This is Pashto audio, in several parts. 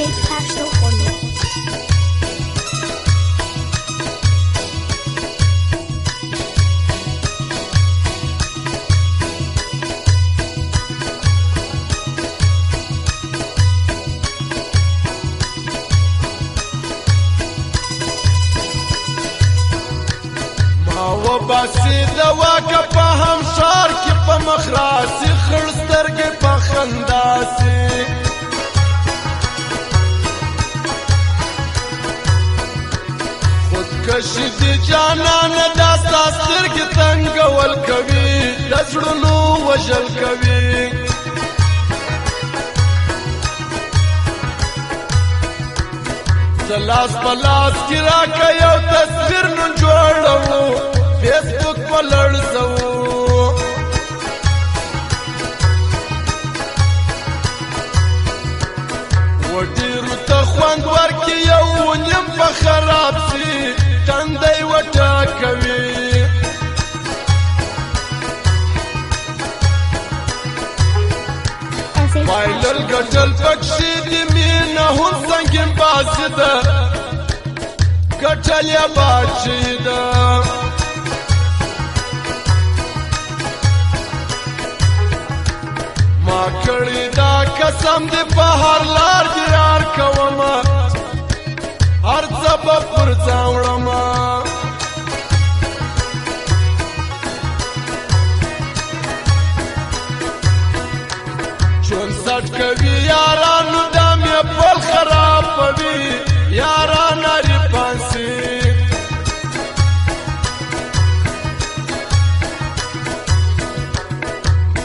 Aceito Castro Folha. وباسي دواکه په همشار کې په مخراسي خړ سترګې په خنداسي خودکشي دي جانان دا ستا سترګې تنګول کوي د زړونو وژل کوي د لاس په لاس کې راکه یو تصویر نن جوړوو فیسبوک په لړزوو وډیرو ته خوند ورکړي یو ونیم په خراب سي تندی وټاکوي بایلل ګټل پکښې د مینه هم سنګین باسي ده ګټل یا باچي ده ما کړی دا قسم دې په هر لار کې یار کومه هر څه به پر ځان وړمه ژوند سټ کوي یارانو دا مې پل خرابوي یاران اړې پانسي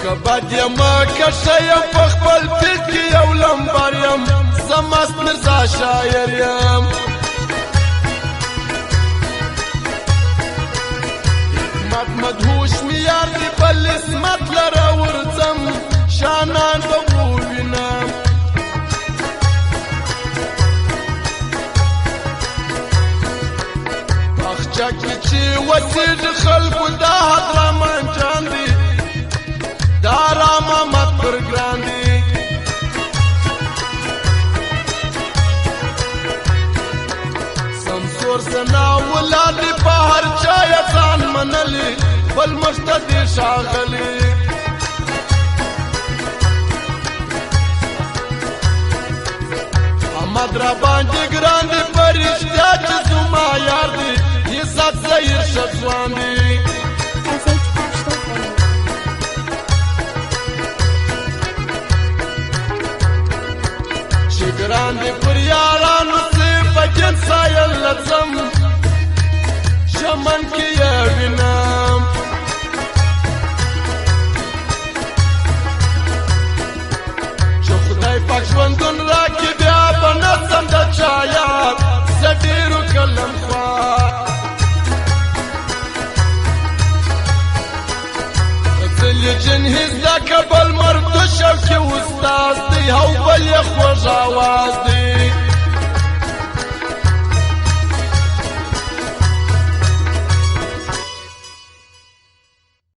که بد یم که ښه یم په خپل فکر کې یو لمبر یم زه مست مرزا شاعر یم حکمت مدهوش مې یار دې بل عصمت لره ورځم شانان به ووینم باغچه کې چې وسیږي خلکو دا حضرمان جان دي دا رامامت پر ګران دي سمسور سنا ولادي په هر چا یې ځان منلي بل مخته دي ښاغلي احمد را باندې ګران دي په رښتیا چې زما یار دي عزت زهیر ښه ځوان دي Aceito Castro Folha. چې ګران دي پر یارانو سي په جن سایل لځم شمن کې یې وینم چې خدای پاک ژوندون راکړي بیا به نسم د چا یار زه ډېرو کلم خوار جنهز دا کبل مرد شوکی استاز دی او بل یې خوږ آواز